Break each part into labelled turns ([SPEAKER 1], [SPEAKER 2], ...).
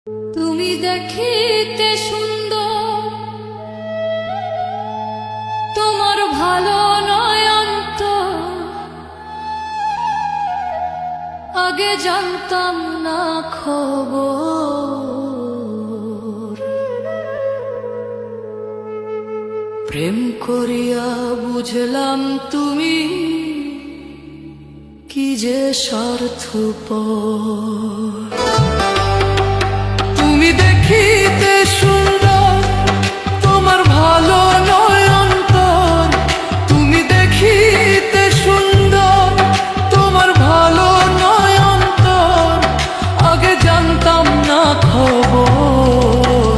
[SPEAKER 1] তুমি দেখিতে সুন্দর, তোমার ভালো নয়ন্ত, আগে জানতাম না খবর। প্রেম করিয়া বুঝলাম তুমি কি যে স্বার্থপর।
[SPEAKER 2] তুমি দেখিতে সুন্দর, তোমার ভালো নয় অন্তর। তুমি দেখিতে সুন্দর, তোমার ভালো নয় অন্তর, আগে জানতাম না খবর।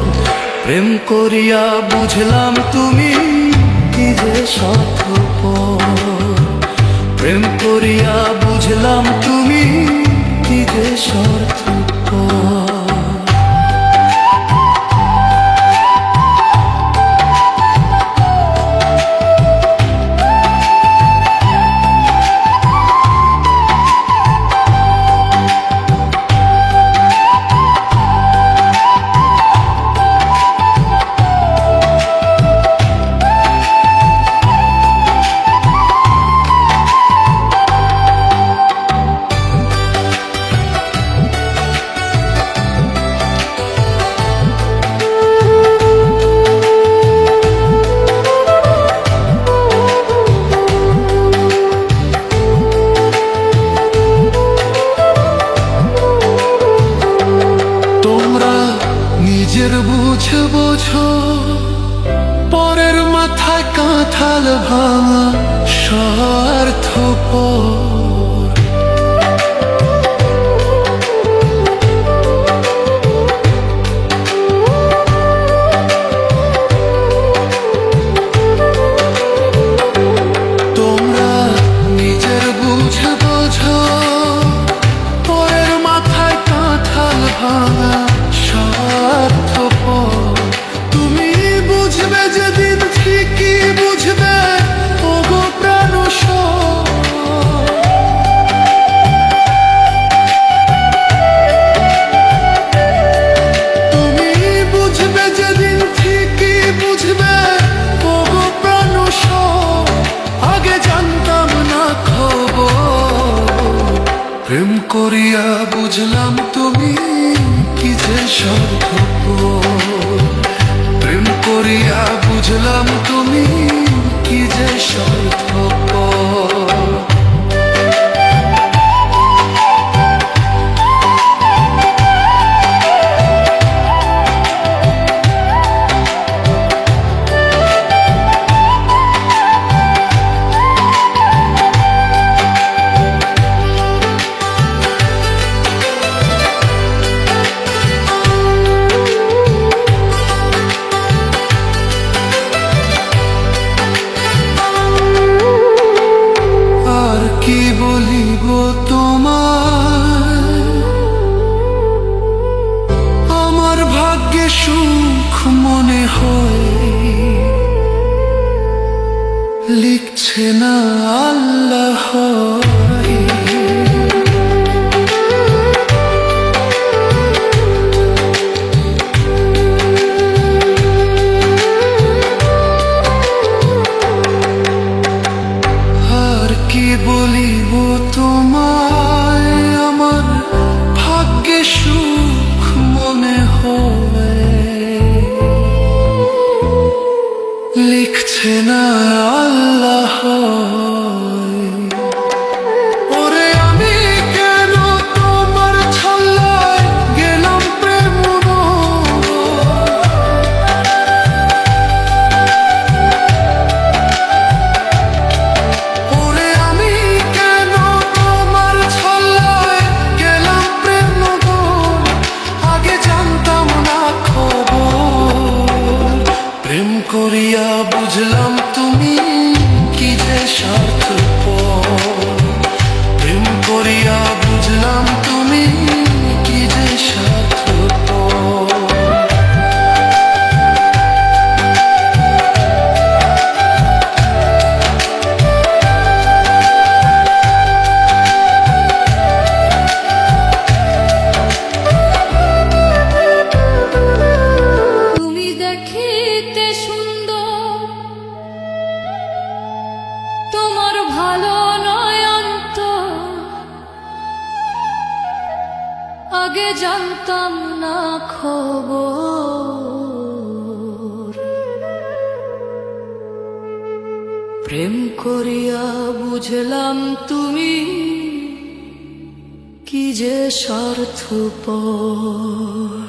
[SPEAKER 2] প্রেম করিয়া বুঝলাম তুমি কি যে স্বার্থপর। প্রেম করিয়া বুঝলাম তুমি কি যে স্বার্থপর। নিজের বুঝে বোঝো, পরের মাথায় কাঁঠাল ভাঙা স্বার্থপর। তোমরা নিজের বুঝে বোঝো, পরের মাথায় কাঁঠাল ভাঙা স্বার্থপর। তুমি বুঝবে যেদিন ঠিকই বুঝবে, ওগো প্রাণসর। তুমি বুঝবে যেদিন ঠিকই বুঝবে, ওগো প্রাণসর, আগে জানতাম না খবর। প্রেম করিয়া বুঝলাম তুমি কি যে স্বার্থপর। প্রেম করিয়া বুঝলাম তুমি কি যে স্বার্থপর। কি বলিব তোমায়, আমার ভাগ্যে সুখ মনে হয়, লিখছে না আল্লাহ। কি বলিব তোমায়, আমার ভাগ্যে সুখ মনে হয়, লিখছে না আল্লাহ। ওরে আমি কেন তোমার ছল্লায় গেলাম প্রেম। প্রেম করিয়া বুঝলাম তুমি কি যে স্বার্থপর। প্রেম করিয়া বুঝলাম তুমি কি যে স্বার্থপর।
[SPEAKER 1] তোমার ভালো নয় অন্তর, আগে জানতাম না খবর। প্রেম করিয়া বুঝলাম তুমি কি যে স্বার্থপর।